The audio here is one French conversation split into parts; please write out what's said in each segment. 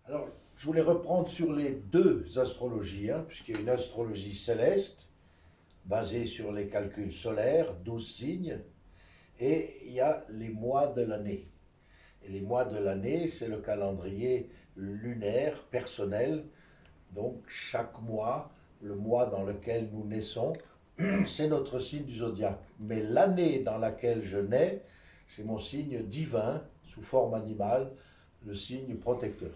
Alors, je voulais reprendre sur les deux astrologies, hein, puisqu'il y a une astrologie céleste, basée sur les calculs solaires, 12 signes, et il y a les mois de l'année. Et les mois de l'année, c'est le calendrier lunaire personnel. Donc, chaque mois, le mois dans lequel nous naissons, c'est notre signe du zodiaque. Mais l'année dans laquelle je nais, c'est mon signe divin, sous forme animale, le signe protecteur.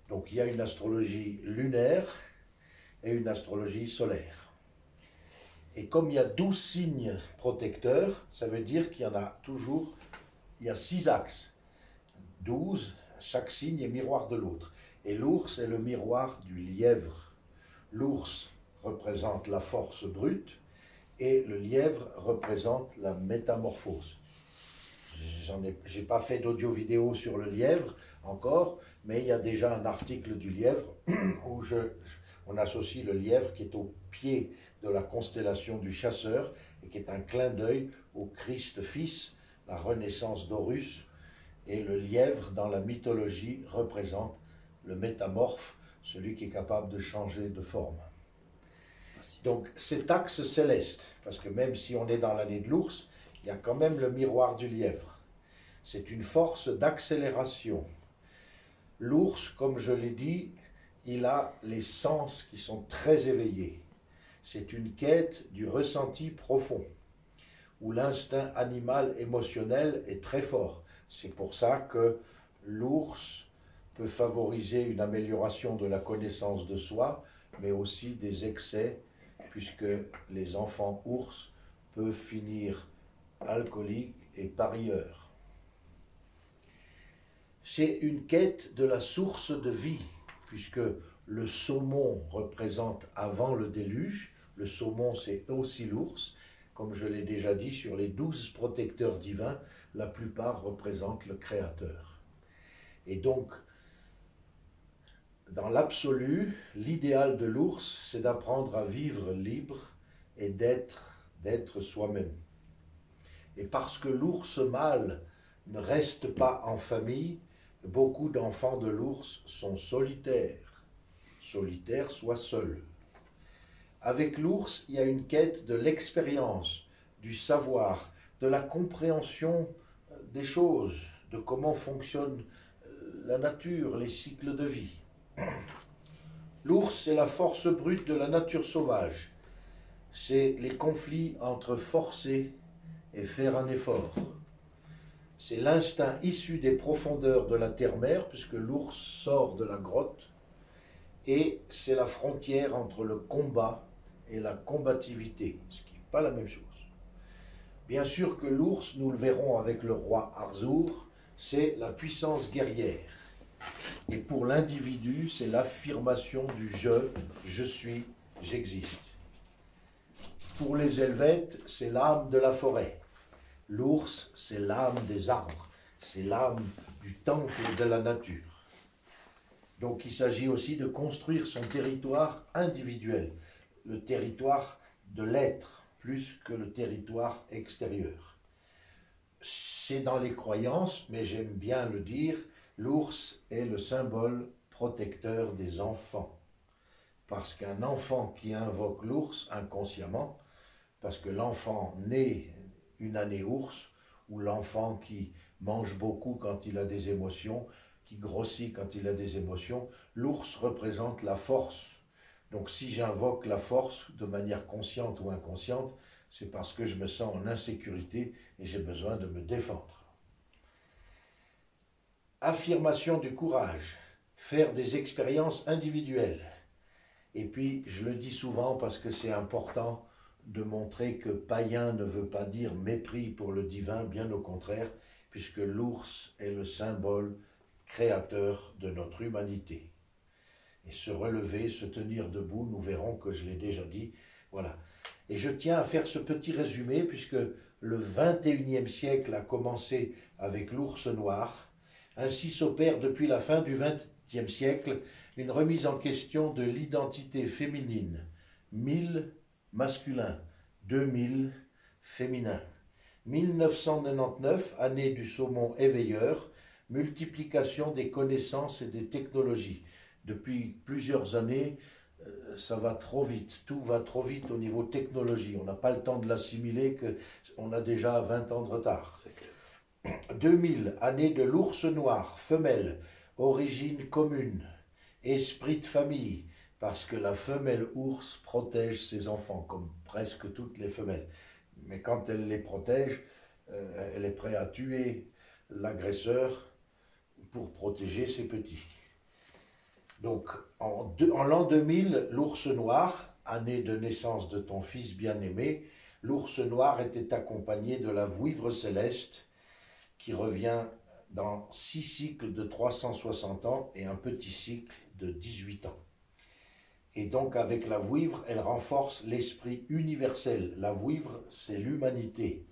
Donc il y a une astrologie lunaire et une astrologie solaire. Et comme il y a 12 signes protecteurs, ça veut dire qu'il y en a toujours, il y a 6 axes. 12, chaque signe est miroir de l'autre. Et l'ours est le miroir du lièvre. L'ours représente la force brute et le lièvre représente la métamorphose. J'ai pas fait d'audio-vidéo sur le lièvre encore, mais il y a déjà un article du lièvre où on associe le lièvre qui est au pied de la constellation du chasseur et qui est un clin d'œil au Christ Fils, la renaissance d'Horus. Et le lièvre, dans la mythologie, représente le métamorphe, celui qui est capable de changer de forme. Donc cet axe céleste, parce que même si on est dans l'année de l'ours, il y a quand même le miroir du lièvre. C'est une force d'accélération. L'ours, comme je l'ai dit, il a les sens qui sont très éveillés. C'est une quête du ressenti profond, où l'instinct animal émotionnel est très fort. C'est pour ça que l'ours peut favoriser une amélioration de la connaissance de soi, mais aussi des excès, puisque les enfants ours peuvent finir alcooliques et parieurs. C'est une quête de la source de vie, puisque le saumon représente avant le déluge, le saumon c'est aussi l'ours, comme je l'ai déjà dit, sur les 12 protecteurs divins, la plupart représentent le Créateur. Et donc, dans l'absolu, l'idéal de l'ours, c'est d'apprendre à vivre libre et d'être soi-même. Et parce que l'ours mâle ne reste pas en famille, beaucoup d'enfants de l'ours sont solitaires. Solitaires, soit seuls. Avec l'ours, il y a une quête de l'expérience, du savoir, de la compréhension des choses, de comment fonctionne la nature, les cycles de vie. L'ours, c'est la force brute de la nature sauvage. C'est les conflits entre forcer et faire un effort. C'est l'instinct issu des profondeurs de la terre-mère, puisque l'ours sort de la grotte, et c'est la frontière entre le combat et la combativité, ce qui n'est pas la même chose. Bien sûr que l'ours, nous le verrons avec le roi Arzour, c'est la puissance guerrière. Et pour l'individu, c'est l'affirmation du je suis, j'existe. Pour les Helvètes, c'est l'âme de la forêt. L'ours, c'est l'âme des arbres, c'est l'âme du temple de la nature. Donc il s'agit aussi de construire son territoire individuel, le territoire de l'être, plus que le territoire extérieur. C'est dans les croyances, mais j'aime bien le dire, l'ours est le symbole protecteur des enfants. Parce qu'un enfant qui invoque l'ours inconsciemment, parce que l'enfant naît une année ours, ou l'enfant qui mange beaucoup quand il a des émotions, qui grossit quand il a des émotions, l'ours représente la force. Donc si j'invoque la force de manière consciente ou inconsciente, c'est parce que je me sens en insécurité et j'ai besoin de me défendre. Affirmation du courage, faire des expériences individuelles. Et puis, je le dis souvent parce que c'est important de montrer que païen ne veut pas dire mépris pour le divin, bien au contraire, puisque l'ours est le symbole créateur de notre humanité. Et se relever, se tenir debout, nous verrons que je l'ai déjà dit, voilà. Et je tiens à faire ce petit résumé, puisque le 21e siècle a commencé avec l'ours noir. Ainsi s'opère depuis la fin du 20e siècle une remise en question de l'identité féminine. 1000 masculin, 2000 féminin. 1999, année du saumon éveilleur, multiplication des connaissances et des technologies. Depuis plusieurs années, ça va trop vite, tout va trop vite au niveau technologie. On n'a pas le temps de l'assimiler, qu'on a déjà 20 ans de retard. 2000, année de l'ours noir, femelle, origine commune, esprit de famille, parce que la femelle ours protège ses enfants, comme presque toutes les femelles. Mais quand elle les protège, elle est prête à tuer l'agresseur pour protéger ses petits. Donc, en l'an 2000, l'ours noir, année de naissance de ton fils bien-aimé, l'ours noir était accompagné de la vouivre céleste, qui revient dans 6 cycles de 360 ans et un petit cycle de 18 ans. Et donc, avec la vouivre, elle renforce l'esprit universel. La vouivre, c'est l'humanité.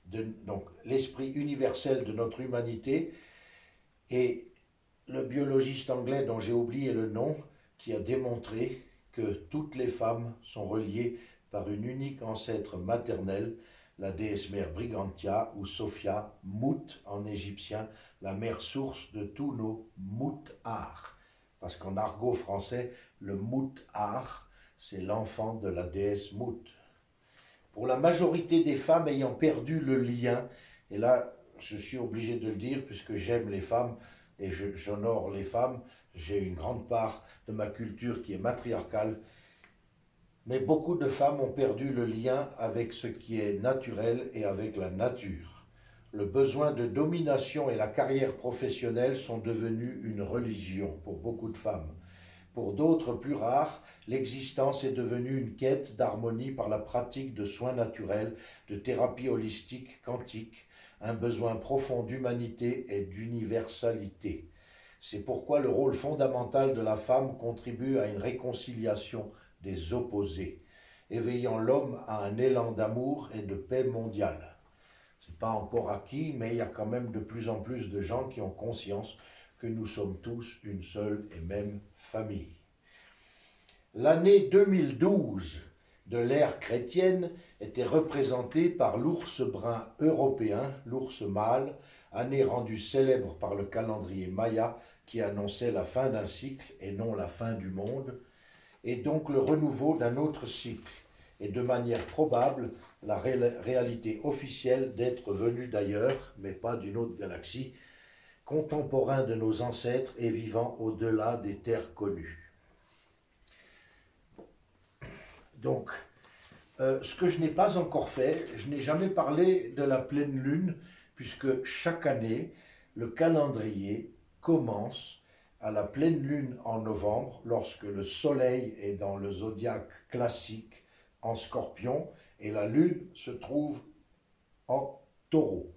Donc, l'esprit universel de notre humanité. Et le biologiste anglais dont j'ai oublié le nom, qui a démontré que toutes les femmes sont reliées par une unique ancêtre maternelle, la déesse mère Brigantia ou Sophia, Mout en égyptien, la mère source de tous nos Mout-Ar. Parce qu'en argot français, le Mout-Ar, c'est l'enfant de la déesse Mout. Pour la majorité des femmes ayant perdu le lien, et là je suis obligé de le dire puisque j'aime les femmes, et j'honore les femmes, j'ai une grande part de ma culture qui est matriarcale, mais beaucoup de femmes ont perdu le lien avec ce qui est naturel et avec la nature. Le besoin de domination et la carrière professionnelle sont devenus une religion pour beaucoup de femmes. Pour d'autres plus rares, l'existence est devenue une quête d'harmonie par la pratique de soins naturels, de thérapie holistique quantique, un besoin profond d'humanité et d'universalité. C'est pourquoi le rôle fondamental de la femme contribue à une réconciliation des opposés, éveillant l'homme à un élan d'amour et de paix mondiale. Ce n'est pas encore acquis, mais il y a quand même de plus en plus de gens qui ont conscience que nous sommes tous une seule et même famille. L'année 2012 de l'ère chrétienne était représentée par l'ours brun européen, l'ours mâle, année rendue célèbre par le calendrier Maya qui annonçait la fin d'un cycle et non la fin du monde, et donc le renouveau d'un autre cycle, et de manière probable la réalité officielle d'être venu d'ailleurs, mais pas d'une autre galaxie, contemporain de nos ancêtres et vivant au-delà des terres connues. Donc, ce que je n'ai pas encore fait, je n'ai jamais parlé de la pleine lune, puisque chaque année, le calendrier commence à la pleine lune en novembre, lorsque le soleil est dans le zodiaque classique en Scorpion, et la lune se trouve en Taureau.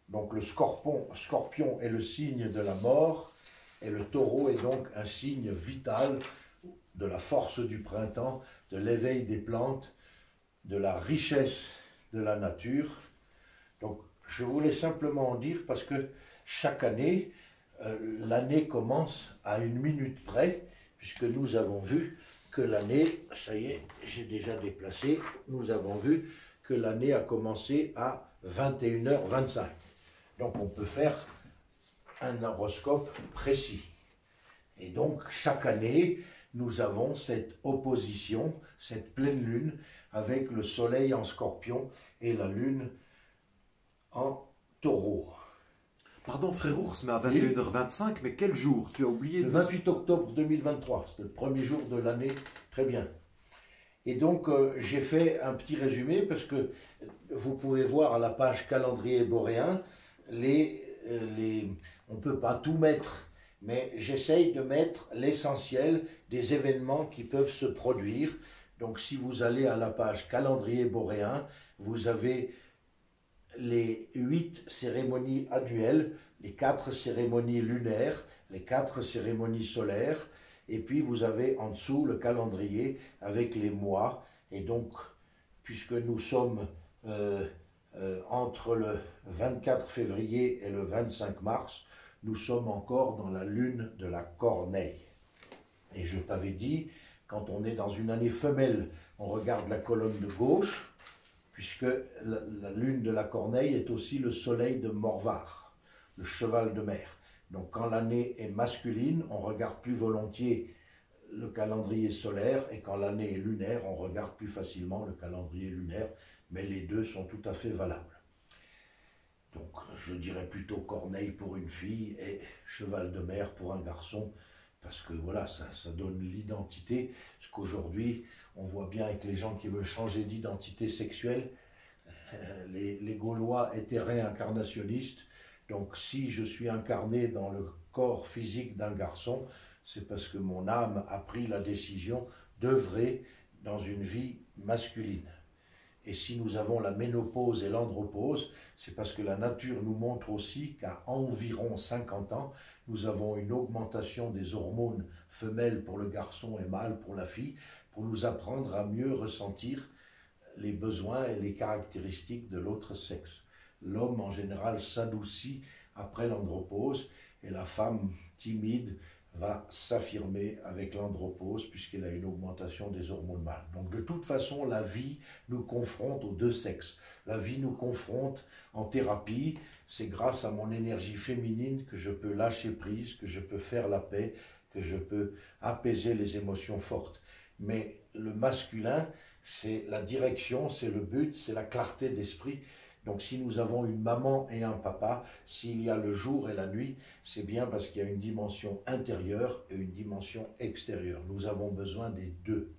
Donc le scorpion est le signe de la mort, et le taureau est donc un signe vital de la force du printemps, de l'éveil des plantes, de la richesse de la nature. Donc je voulais simplement en dire parce que chaque année, l'année commence à une minute près, puisque nous avons vu que l'année, ça y est, j'ai déjà déplacé, nous avons vu que l'année a commencé à 21h25. Donc on peut faire un horoscope précis. Et donc chaque année, nous avons cette opposition, cette pleine lune, avec le soleil en Scorpion et la lune en Taureau. Pardon frère Ours, mais à 21h25, mais quel jour? Tu as oublié? Le 28 octobre 2023, c'est le premier jour de l'année, très bien. Et donc j'ai fait un petit résumé parce que vous pouvez voir à la page calendrier boréen, on ne peut pas tout mettre, mais j'essaye de mettre l'essentiel des événements qui peuvent se produire. Donc si vous allez à la page calendrier boréen, vous avez les 8 cérémonies annuelles, les 4 cérémonies lunaires, les 4 cérémonies solaires, et puis vous avez en dessous le calendrier avec les mois. Et donc, puisque nous sommes entre le 24 février et le 25 mars, nous sommes encore dans la lune de la Corneille. Et je t'avais dit, quand on est dans une année femelle, on regarde la colonne de gauche, puisque la lune de la Corneille est aussi le soleil de Morvar, le cheval de mer. Donc quand l'année est masculine, on regarde plus volontiers le calendrier solaire, et quand l'année est lunaire, on regarde plus facilement le calendrier lunaire, mais les deux sont tout à fait valables. Donc je dirais plutôt corneille pour une fille et cheval de mer pour un garçon, parce que voilà, ça donne l'identité. Parce qu'aujourd'hui, on voit bien avec les gens qui veulent changer d'identité sexuelle, les Gaulois étaient réincarnationnistes. Donc si je suis incarné dans le corps physique d'un garçon, c'est parce que mon âme a pris la décision d'œuvrer dans une vie masculine. Et si nous avons la ménopause et l'andropause, c'est parce que la nature nous montre aussi qu'à environ 50 ans, nous avons une augmentation des hormones femelles pour le garçon et mâles pour la fille, pour nous apprendre à mieux ressentir les besoins et les caractéristiques de l'autre sexe. L'homme en général s'adoucit après l'andropause et la femme timide va s'affirmer avec l'andropause puisqu'elle a une augmentation des hormones mâles. Donc de toute façon, la vie nous confronte aux deux sexes. La vie nous confronte en thérapie. C'est grâce à mon énergie féminine que je peux lâcher prise, que je peux faire la paix, que je peux apaiser les émotions fortes. Mais le masculin, c'est la direction, c'est le but, c'est la clarté d'esprit. Donc si nous avons une maman et un papa, s'il y a le jour et la nuit, c'est bien parce qu'il y a une dimension intérieure et une dimension extérieure. Nous avons besoin des deux.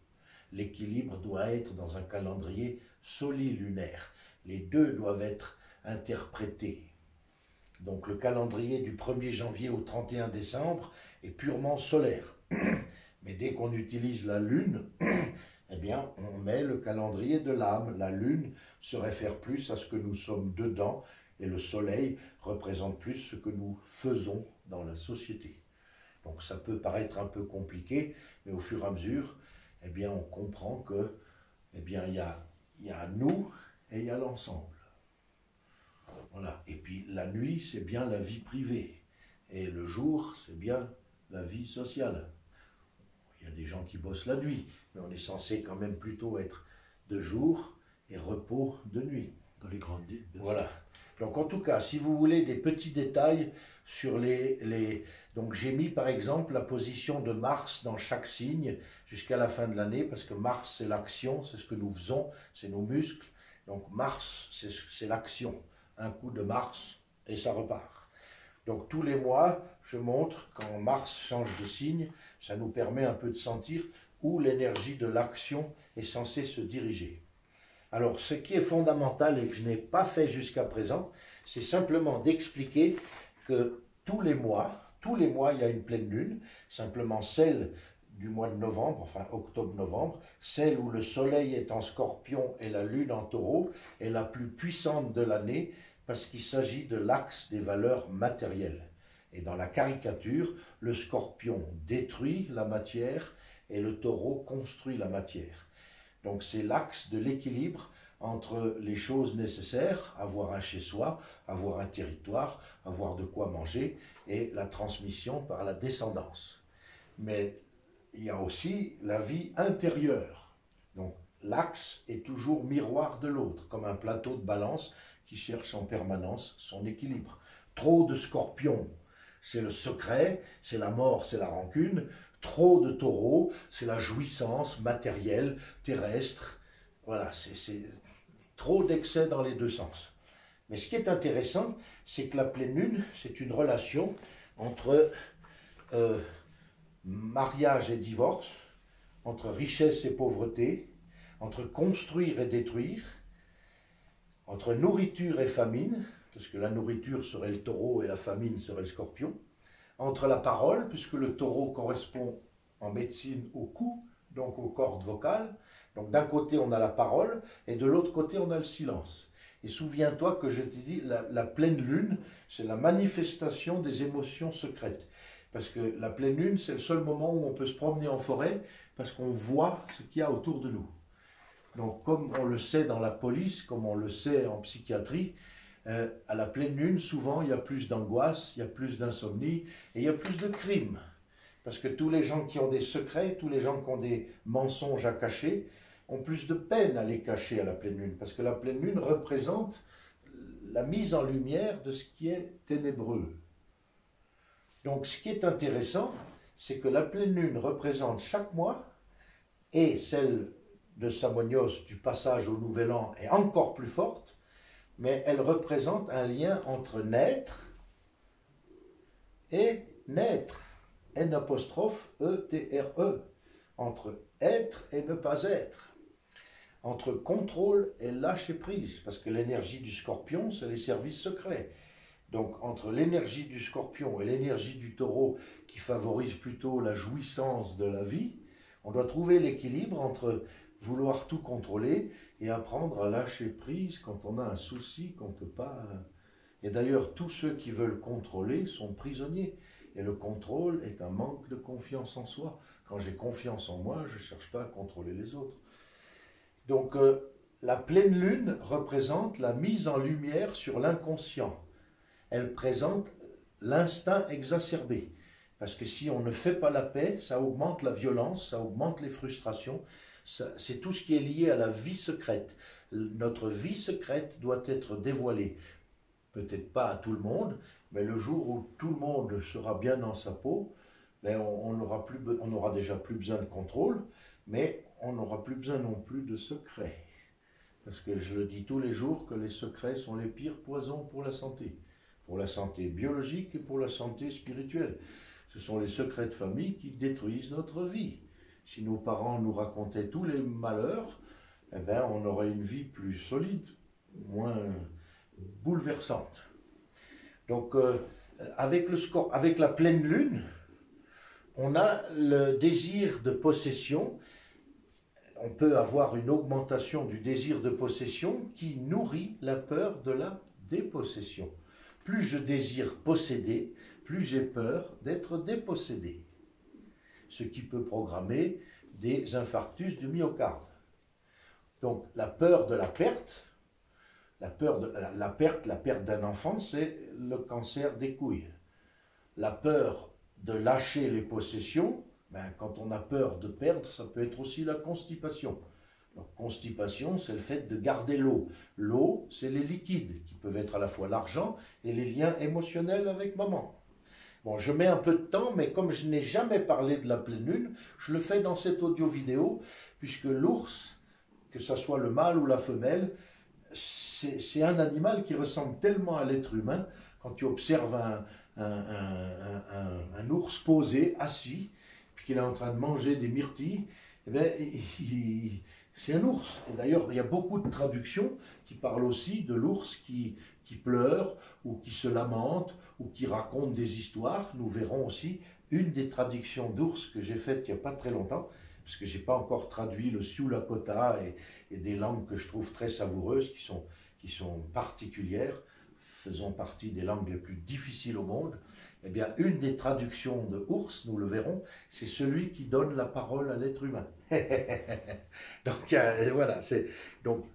L'équilibre doit être dans un calendrier solilunaire. Les deux doivent être interprétés. Donc le calendrier du 1er janvier au 31 décembre est purement solaire. Mais dès qu'on utilise la lune, eh bien, on met le calendrier de l'âme. La lune se réfère plus à ce que nous sommes dedans et le soleil représente plus ce que nous faisons dans la société. Donc ça peut paraître un peu compliqué, mais au fur et à mesure, eh bien, on comprend que, eh bien, il y a nous et il y a l'ensemble. Voilà. Et puis la nuit, c'est bien la vie privée. Et le jour, c'est bien la vie sociale. Il y a des gens qui bossent la nuit, mais on est censé quand même plutôt être de jour et repos de nuit. Dans les grandes villes, bien Voilà. sûr. Donc en tout cas, si vous voulez des petits détails sur Donc j'ai mis par exemple la position de Mars dans chaque signe jusqu'à la fin de l'année, parce que Mars c'est l'action, c'est ce que nous faisons, c'est nos muscles. Donc Mars c'est l'action. Un coup de Mars et ça repart. Donc tous les mois, je montre quand Mars change de signe, ça nous permet un peu de sentir où l'énergie de l'action est censée se diriger. Alors ce qui est fondamental et que je n'ai pas fait jusqu'à présent, c'est simplement d'expliquer que tous les mois, il y a une pleine lune, simplement celle du mois de novembre, enfin octobre-novembre, celle où le soleil est en scorpion et la lune en taureau, est la plus puissante de l'année, parce qu'il s'agit de l'axe des valeurs matérielles. Et dans la caricature, le scorpion détruit la matière et le taureau construit la matière. Donc c'est l'axe de l'équilibre entre les choses nécessaires, avoir un chez-soi, avoir un territoire, avoir de quoi manger, et la transmission par la descendance. Mais il y a aussi la vie intérieure. Donc l'axe est toujours miroir de l'autre, comme un plateau de balance qui cherche en permanence son équilibre. Trop de scorpions, c'est le secret, c'est la mort, c'est la rancune. Trop de taureaux, c'est la jouissance matérielle, terrestre. Voilà, c'est trop d'excès dans les deux sens. Mais ce qui est intéressant, c'est que la pleine lune, c'est une relation entre mariage et divorce, entre richesse et pauvreté, entre construire et détruire, entre nourriture et famine, parce que la nourriture serait le taureau et la famine serait le scorpion, entre la parole, puisque le taureau correspond en médecine au cou, donc aux cordes vocales. Donc d'un côté on a la parole et de l'autre côté on a le silence. Et souviens-toi que je t'ai dit, la pleine lune, c'est la manifestation des émotions secrètes. Parce que la pleine lune, c'est le seul moment où on peut se promener en forêt, parce qu'on voit ce qu'il y a autour de nous. Donc comme on le sait dans la police, comme on le sait en psychiatrie, à la pleine lune, souvent il y a plus d'angoisse, il y a plus d'insomnie et il y a plus de crimes. Parce que tous les gens qui ont des secrets, tous les gens qui ont des mensonges à cacher, ont plus de peine à les cacher à la pleine lune. Parce que la pleine lune représente la mise en lumière de ce qui est ténébreux. Donc ce qui est intéressant, c'est que la pleine lune représente chaque mois, et celle de Samonios du passage au Nouvel An est encore plus forte, mais elle représente un lien entre naître et naître. N'-E-T-R-E. Entre être et ne pas être. Entre contrôle et lâcher prise. Parce que l'énergie du scorpion, c'est les services secrets. Donc entre l'énergie du scorpion et l'énergie du taureau qui favorise plutôt la jouissance de la vie, on doit trouver l'équilibre entre vouloir tout contrôler et apprendre à lâcher prise quand on a un souci qu'on ne peut pas... Et d'ailleurs, tous ceux qui veulent contrôler sont prisonniers. Et le contrôle est un manque de confiance en soi. Quand j'ai confiance en moi, je ne cherche pas à contrôler les autres. Donc, la pleine lune représente la mise en lumière sur l'inconscient. Elle présente l'instinct exacerbé. Parce que si on ne fait pas la paix, ça augmente la violence, ça augmente les frustrations. C'est tout ce qui est lié à la vie secrète. Notre vie secrète doit être dévoilée. Peut-être pas à tout le monde, mais le jour où tout le monde sera bien dans sa peau, ben on n'aura déjà plus besoin de contrôle, mais on n'aura plus besoin non plus de secrets. Parce que je le dis tous les jours que les secrets sont les pires poisons pour la santé biologique et pour la santé spirituelle. Ce sont les secrets de famille qui détruisent notre vie. Si nos parents nous racontaient tous les malheurs, eh ben on aurait une vie plus solide, moins bouleversante. Donc, avec la pleine lune, on a le désir de possession. On peut avoir une augmentation du désir de possession qui nourrit la peur de la dépossession. Plus je désire posséder, plus j'ai peur d'être dépossédé. Ce qui peut programmer des infarctus du myocarde. Donc, la peur de la perte, la perte d'un enfant, c'est le cancer des couilles. La peur de lâcher les possessions, quand on a peur de perdre, ça peut être aussi la constipation. Donc, constipation, c'est le fait de garder l'eau. L'eau, c'est les liquides, qui peuvent être à la fois l'argent et les liens émotionnels avec maman. Bon, je mets un peu de temps, mais comme je n'ai jamais parlé de la pleine lune, je le fais dans cette audio-vidéo, puisque l'ours, que ce soit le mâle ou la femelle, c'est un animal qui ressemble tellement à l'être humain. Quand tu observes un ours posé, assis, puis qu'il est en train de manger des myrtilles, eh bien, c'est un ours. Et d'ailleurs, il y a beaucoup de traductions qui parlent aussi de l'ours qui pleure, ou qui se lamente, ou qui raconte des histoires. Nous verrons aussi une des traductions d'ours que j'ai faites il n'y a pas très longtemps, parce que je n'ai pas encore traduit le Sioux Lakota et des langues que je trouve très savoureuses, qui sont particulières, faisant partie des langues les plus difficiles au monde. Eh bien, une des traductions de ours, nous le verrons, c'est celui qui donne la parole à l'être humain. Donc, voilà, donc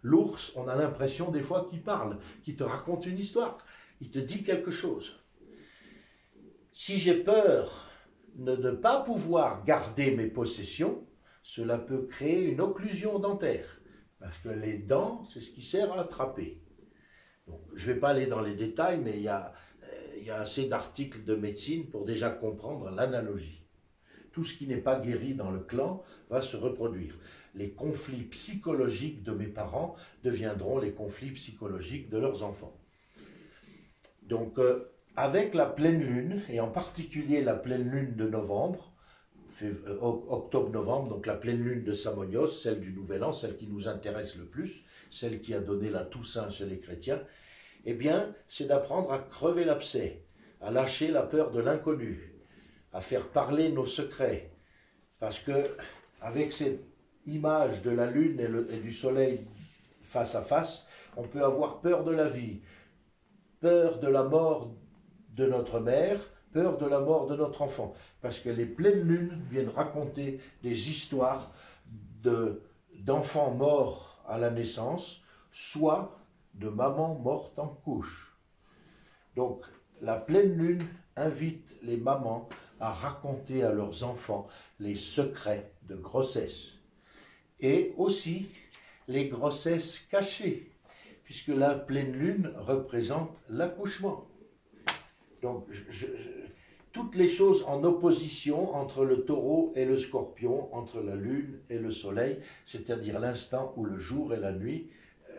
l'ours, on a l'impression des fois qu'il parle, qu'il te raconte une histoire, il te dit quelque chose. Si j'ai peur de ne pas pouvoir garder mes possessions, cela peut créer une occlusion dentaire. Parce que les dents, c'est ce qui sert à attraper. Donc, je ne vais pas aller dans les détails, mais il y a assez d'articles de médecine pour déjà comprendre l'analogie. Tout ce qui n'est pas guéri dans le clan va se reproduire. Les conflits psychologiques de mes parents deviendront les conflits psychologiques de leurs enfants. Donc, avec la pleine lune, et en particulier la pleine lune de novembre, octobre-novembre, donc la pleine lune de Samonios, celle du Nouvel An, celle qui nous intéresse le plus, celle qui a donné la Toussaint chez les chrétiens, eh bien, c'est d'apprendre à crever l'abcès, à lâcher la peur de l'inconnu, à faire parler nos secrets. Parce que, avec cette image de la lune et du soleil face à face, on peut avoir peur de la vie, peur de la mort de notre mère, peur de la mort de notre enfant. Parce que les pleines lunes viennent raconter des histoires d'enfants morts à la naissance, soit de maman morte en couche. Donc, la pleine lune invite les mamans à raconter à leurs enfants les secrets de grossesse. Et aussi les grossesses cachées, puisque la pleine lune représente l'accouchement. Donc, toutes les choses en opposition entre le taureau et le scorpion, entre la lune et le soleil, c'est-à-dire l'instant où le jour et la nuit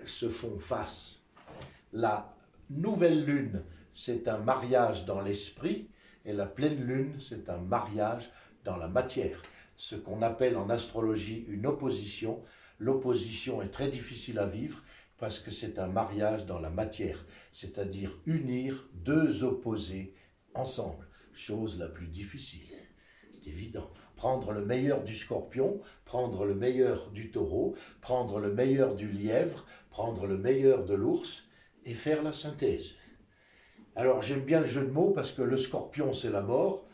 se font face. La nouvelle lune, c'est un mariage dans l'esprit, et la pleine lune, c'est un mariage dans la matière. Ce qu'on appelle en astrologie une opposition. L'opposition est très difficile à vivre parce que c'est un mariage dans la matière, c'est-à-dire unir deux opposés ensemble. Chose la plus difficile, c'est évident. Prendre le meilleur du scorpion, prendre le meilleur du taureau, prendre le meilleur du lièvre, prendre le meilleur de l'ours et faire la synthèse. Alors j'aime bien le jeu de mots parce que le scorpion c'est la mort,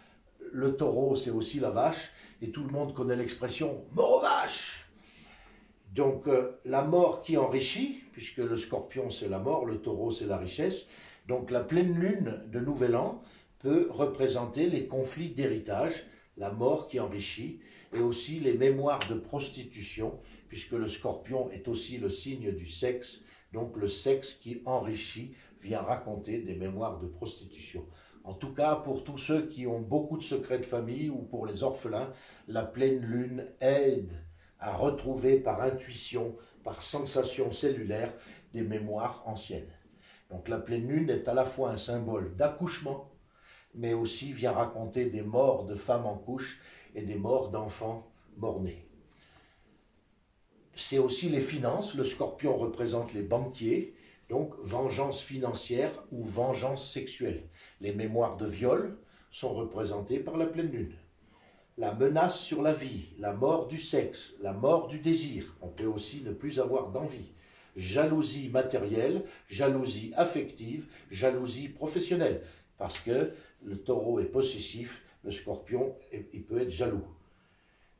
le taureau c'est aussi la vache et tout le monde connaît l'expression « mort aux vaches ». Donc la mort qui enrichit, puisque le scorpion c'est la mort, le taureau c'est la richesse. Donc la pleine lune de Nouvel An peut représenter les conflits d'héritage, la mort qui enrichit, et aussi les mémoires de prostitution, puisque le scorpion est aussi le signe du sexe, donc le sexe qui enrichit vient raconter des mémoires de prostitution. En tout cas, pour tous ceux qui ont beaucoup de secrets de famille ou pour les orphelins, la pleine lune aide à retrouver par intuition, par sensation cellulaire, des mémoires anciennes. Donc la pleine lune est à la fois un symbole d'accouchement, mais aussi vient raconter des morts de femmes en couche et des morts d'enfants morts-nés. C'est aussi les finances, le scorpion représente les banquiers, donc vengeance financière ou vengeance sexuelle. Les mémoires de viol sont représentées par la pleine lune. La menace sur la vie, la mort du sexe, la mort du désir, on peut aussi ne plus avoir d'envie. Jalousie matérielle, jalousie affective, jalousie professionnelle, parce que le taureau est possessif, le scorpion, il peut être jaloux.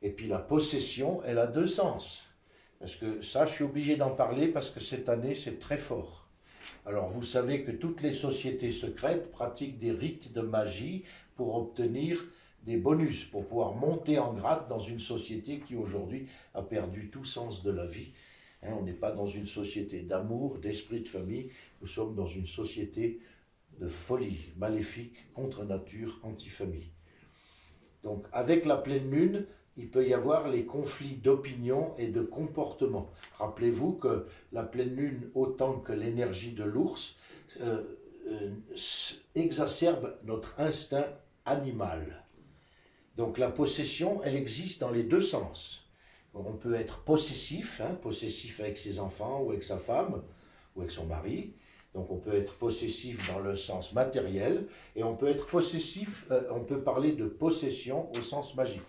Et puis la possession, elle a deux sens. Parce que ça, je suis obligé d'en parler parce que cette année, c'est très fort. Alors, vous savez que toutes les sociétés secrètes pratiquent des rites de magie pour obtenir des bonus, pour pouvoir monter en grade dans une société qui, aujourd'hui, a perdu tout sens de la vie. Hein, on n'est pas dans une société d'amour, d'esprit de famille, nous sommes dans une société de folie maléfique, contre nature, anti-famille. Donc, avec la pleine lune, il peut y avoir les conflits d'opinion et de comportement. Rappelez-vous que la pleine lune, autant que l'énergie de l'ours, exacerbe notre instinct animal. Donc la possession, elle existe dans les deux sens. On peut être possessif, possessif avec ses enfants ou avec sa femme ou avec son mari. Donc on peut être possessif dans le sens matériel et on peut être possessif, on peut parler de possession au sens magique.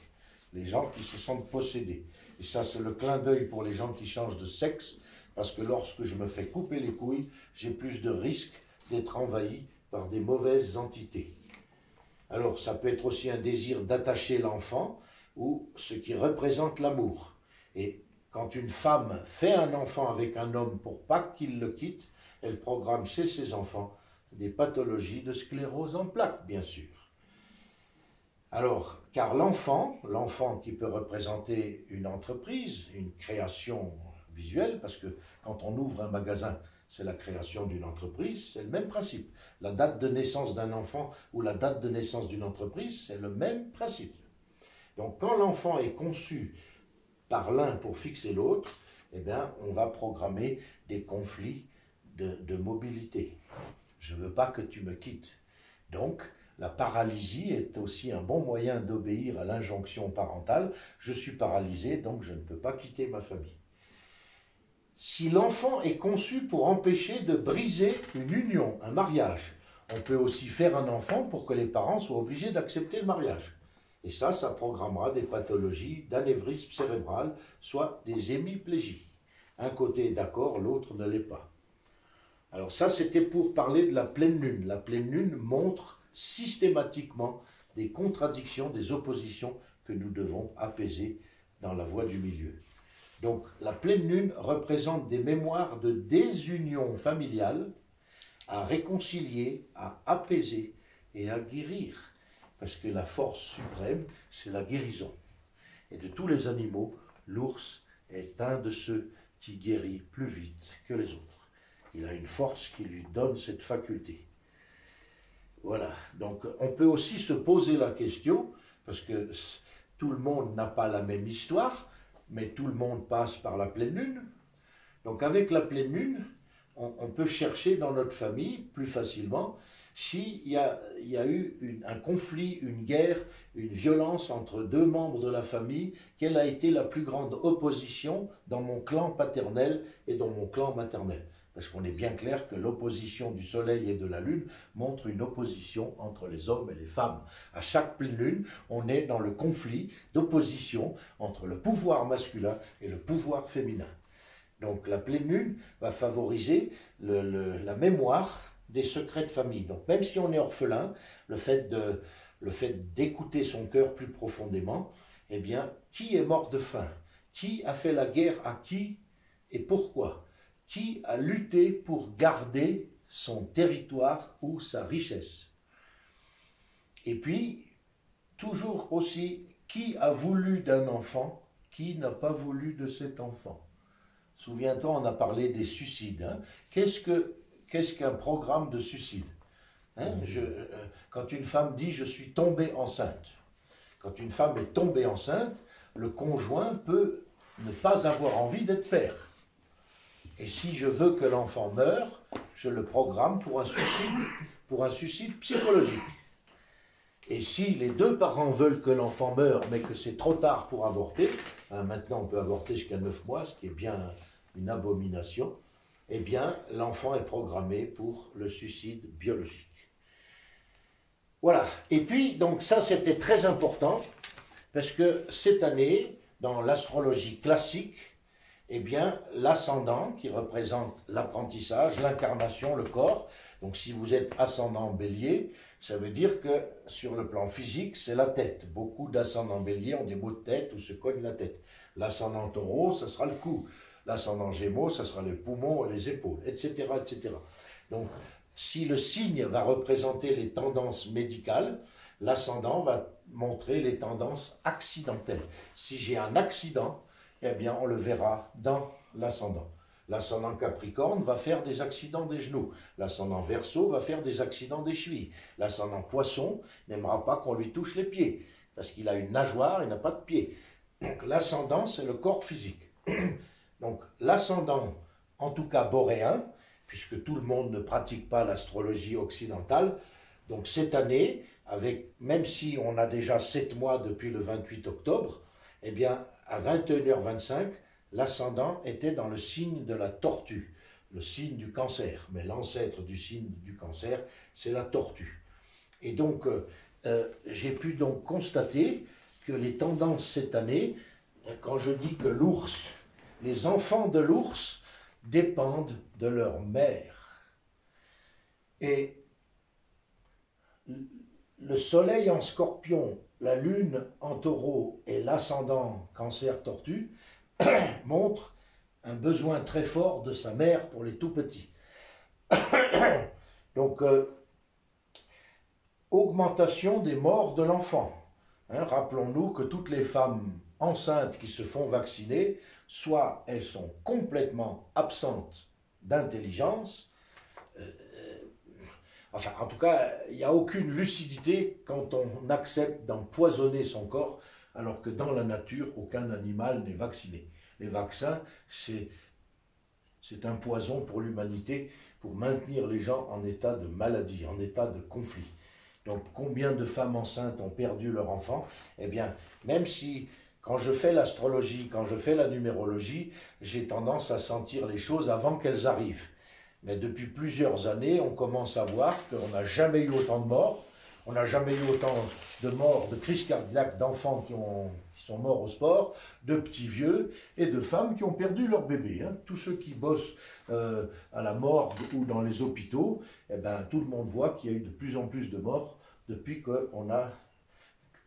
Les gens qui se sentent possédés. Et ça, c'est le clin d'œil pour les gens qui changent de sexe, parce que lorsque je me fais couper les couilles, j'ai plus de risques d'être envahi par des mauvaises entités. Alors, ça peut être aussi un désir d'attacher l'enfant, ou ce qui représente l'amour. Et quand une femme fait un enfant avec un homme pour pas qu'il le quitte, elle programme chez ses enfants des pathologies de sclérose en plaques, bien sûr. Alors, car l'enfant qui peut représenter une entreprise, une création visuelle, parce que quand on ouvre un magasin, c'est la création d'une entreprise, c'est le même principe. La date de naissance d'un enfant ou la date de naissance d'une entreprise, c'est le même principe. Donc, quand l'enfant est conçu par l'un pour fixer l'autre, eh bien, on va programmer des conflits de mobilité. Je ne veux pas que tu me quittes. Donc, la paralysie est aussi un bon moyen d'obéir à l'injonction parentale. Je suis paralysé, donc je ne peux pas quitter ma famille. Si l'enfant est conçu pour empêcher de briser une union, un mariage, on peut aussi faire un enfant pour que les parents soient obligés d'accepter le mariage. Et ça programmera des pathologies d'anévrisme cérébral, soit des hémiplégies. Un côté est d'accord, l'autre ne l'est pas. Alors ça, c'était pour parler de la pleine lune. La pleine lune montre systématiquement des contradictions, des oppositions que nous devons apaiser dans la voie du milieu. Donc la pleine lune représente des mémoires de désunion familiale à réconcilier, à apaiser et à guérir. Parce que la force suprême, c'est la guérison. Et de tous les animaux, l'ours est un de ceux qui guérit plus vite que les autres. Il a une force qui lui donne cette faculté. Voilà. Donc on peut aussi se poser la question, parce que tout le monde n'a pas la même histoire, mais tout le monde passe par la pleine lune. Donc avec la pleine lune, on peut chercher dans notre famille plus facilement s'il y a eu un conflit, une guerre, une violence entre deux membres de la famille, quelle a été la plus grande opposition dans mon clan paternel et dans mon clan maternel. Parce qu'on est bien clair que l'opposition du soleil et de la lune montre une opposition entre les hommes et les femmes. À chaque pleine lune, on est dans le conflit d'opposition entre le pouvoir masculin et le pouvoir féminin. Donc la pleine lune va favoriser la mémoire des secrets de famille. Donc même si on est orphelin, le fait d'écouter son cœur plus profondément, eh bien, qui est mort de faim? Qui a fait la guerre à qui et pourquoi? Qui a lutté pour garder son territoire ou sa richesse? Et puis, toujours aussi, qui a voulu d'un enfant? Qui n'a pas voulu de cet enfant? Souviens-toi, on a parlé des suicides. Hein? Qu'est-ce qu'un programme de suicide? Hein? Quand une femme dit « je suis tombée enceinte », quand une femme est tombée enceinte, le conjoint peut ne pas avoir envie d'être père. Et si je veux que l'enfant meure, je le programme pour un suicide psychologique. Et si les deux parents veulent que l'enfant meure, mais que c'est trop tard pour avorter, hein, maintenant on peut avorter jusqu'à 9 mois, ce qui est bien une abomination, eh bien l'enfant est programmé pour le suicide biologique. Voilà. Et puis, donc ça c'était très important, parce que cette année, dans l'astrologie classique, eh bien l'ascendant qui représente l'apprentissage, l'incarnation, le corps, donc si vous êtes ascendant bélier, ça veut dire que sur le plan physique, c'est la tête. Beaucoup d'ascendants bélier ont des maux de tête ou se cognent la tête. L'ascendant taureau, ça sera le cou. L'ascendant gémeaux, ça sera les poumons et les épaules, etc., etc. Donc, si le signe va représenter les tendances médicales, l'ascendant va montrer les tendances accidentelles. Si j'ai un accident, eh bien, on le verra dans l'ascendant. L'ascendant Capricorne va faire des accidents des genoux. L'ascendant Verseau va faire des accidents des chevilles. L'ascendant Poisson n'aimera pas qu'on lui touche les pieds, parce qu'il a une nageoire, il n'a pas de pied. Donc l'ascendant, c'est le corps physique. Donc l'ascendant, en tout cas boréen, puisque tout le monde ne pratique pas l'astrologie occidentale, donc cette année, même si on a déjà 7 mois depuis le 28 octobre, eh bien à 21h25, l'ascendant était dans le signe de la tortue, le signe du cancer. Mais l'ancêtre du signe du cancer, c'est la tortue. Et donc, j'ai pu donc constater que les tendances cette année, quand je dis que l'ours, les enfants de l'ours dépendent de leur mère. Et le soleil en scorpion, la lune en taureau et l'ascendant cancer-tortue montre un besoin très fort de sa mère pour les tout-petits. Donc, augmentation des morts de l'enfant. Hein, rappelons-nous que toutes les femmes enceintes qui se font vacciner, soit elles sont complètement absentes d'intelligence, enfin, en tout cas, il n'y a aucune lucidité quand on accepte d'empoisonner son corps, alors que dans la nature, aucun animal n'est vacciné. Les vaccins, c'est un poison pour l'humanité, pour maintenir les gens en état de maladie, en état de conflit. Donc, combien de femmes enceintes ont perdu leur enfant? Eh bien, même si, quand je fais l'astrologie, quand je fais la numérologie, j'ai tendance à sentir les choses avant qu'elles arrivent. Mais depuis plusieurs années, on commence à voir qu'on n'a jamais eu autant de morts, on n'a jamais eu autant de morts, de crises cardiaques d'enfants qui sont morts au sport, de petits vieux et de femmes qui ont perdu leur bébé. Hein. Tous ceux qui bossent à la morgue ou dans les hôpitaux, eh ben, tout le monde voit qu'il y a eu de plus en plus de morts depuis qu'on a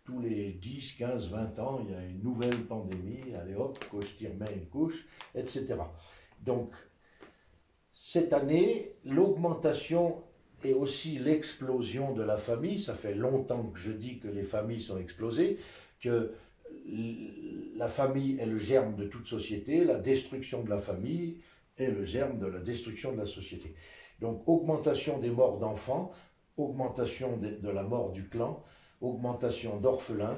tous les 10, 15, 20 ans, il y a une nouvelle pandémie, allez hop, couche, tire, mets une couche, etc. Donc, cette année, l'augmentation et aussi l'explosion de la famille, ça fait longtemps que je dis que les familles sont explosées, que la famille est le germe de toute société, la destruction de la famille est le germe de la destruction de la société. Donc, augmentation des morts d'enfants, augmentation de la mort du clan, augmentation d'orphelins,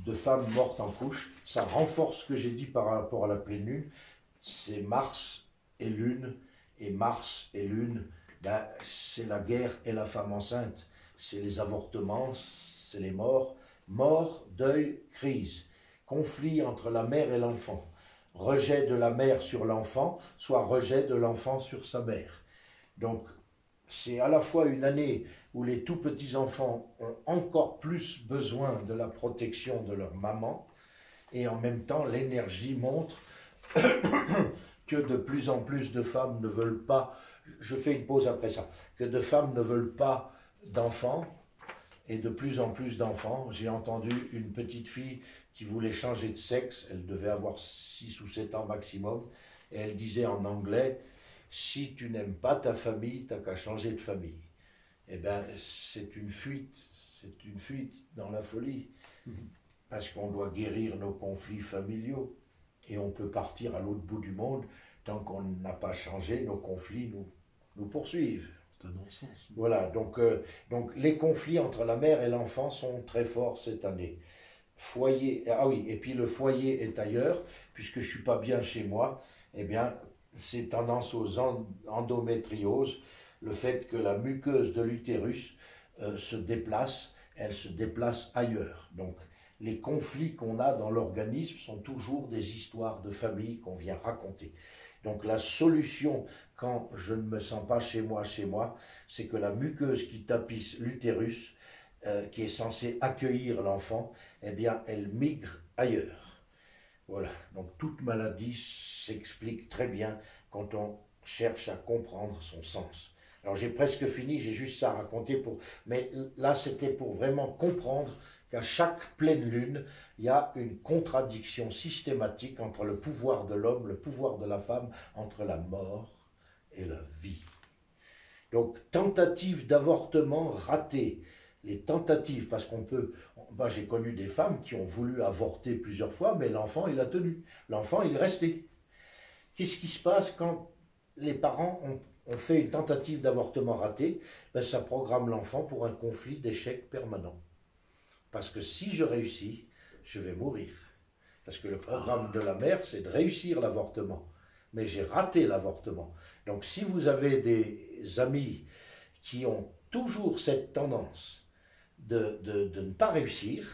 de femmes mortes en couche. Ça renforce ce que j'ai dit par rapport à la pleine lune. C'est Mars et Lune, et Mars et Lune, ben, c'est la guerre et la femme enceinte, c'est les avortements, c'est les morts, mort, deuil, crise, conflit entre la mère et l'enfant, rejet de la mère sur l'enfant, soit rejet de l'enfant sur sa mère. Donc, c'est à la fois une année où les tout petits enfants ont encore plus besoin de la protection de leur maman, et en même temps, l'énergie montre que de plus en plus de femmes ne veulent pas, je fais une pause après ça, que de femmes ne veulent pas d'enfants, et de plus en plus d'enfants. J'ai entendu une petite fille qui voulait changer de sexe, elle devait avoir 6 ou 7 ans maximum, et elle disait en anglais, si tu n'aimes pas ta famille, tu n'as qu'à changer de famille. Eh bien, c'est une fuite dans la folie, parce qu'on doit guérir nos conflits familiaux, et on peut partir à l'autre bout du monde, tant qu'on n'a pas changé, nos conflits nous poursuivent. C'est un non-sens. Voilà, donc les conflits entre la mère et l'enfant sont très forts cette année. Foyer, ah oui, et puis le foyer est ailleurs, puisque je ne suis pas bien chez moi, eh bien, c'est tendance aux endométrioses, le fait que la muqueuse de l'utérus se déplace, elle se déplace ailleurs. Donc, les conflits qu'on a dans l'organisme sont toujours des histoires de famille qu'on vient raconter. Donc, la solution, quand je ne me sens pas chez moi, c'est que la muqueuse qui tapisse l'utérus, qui est censée accueillir l'enfant, eh bien, elle migre ailleurs. Voilà, donc toute maladie s'explique très bien quand on cherche à comprendre son sens. Alors j'ai presque fini, j'ai juste ça à raconter, mais là c'était pour vraiment comprendre qu'à chaque pleine lune, il y a une contradiction systématique entre le pouvoir de l'homme, le pouvoir de la femme, entre la mort et la vie. Donc tentative d'avortement ratée. Les tentatives, parce qu'on peut... Moi, j'ai connu des femmes qui ont voulu avorter plusieurs fois, mais l'enfant, il a tenu. L'enfant, il est resté. Qu'est-ce qui se passe quand les parents ont fait une tentative d'avortement ratée? Ben, ça programme l'enfant pour un conflit d'échecs permanent. Parce que si je réussis, je vais mourir. Parce que le programme de la mère, c'est de réussir l'avortement. Mais j'ai raté l'avortement. Donc, si vous avez des amis qui ont toujours cette tendance de ne pas réussir,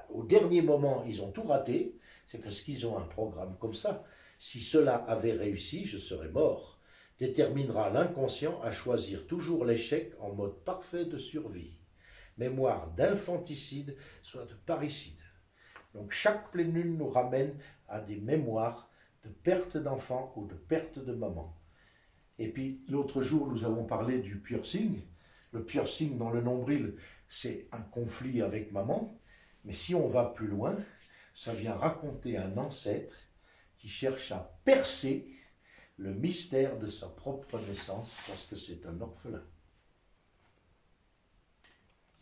au dernier moment, ils ont tout raté, c'est parce qu'ils ont un programme comme ça. Si cela avait réussi, je serais mort. Déterminera l'inconscient à choisir toujours l'échec en mode parfait de survie. Mémoire d'infanticide, soit de parricide. Donc chaque pleine lune nous ramène à des mémoires de perte d'enfant ou de perte de maman. Et puis l'autre jour, nous avons parlé du piercing. Le piercing dans le nombril, c'est un conflit avec maman. Mais si on va plus loin, ça vient raconter un ancêtre qui cherche à percer le mystère de sa propre naissance parce que c'est un orphelin.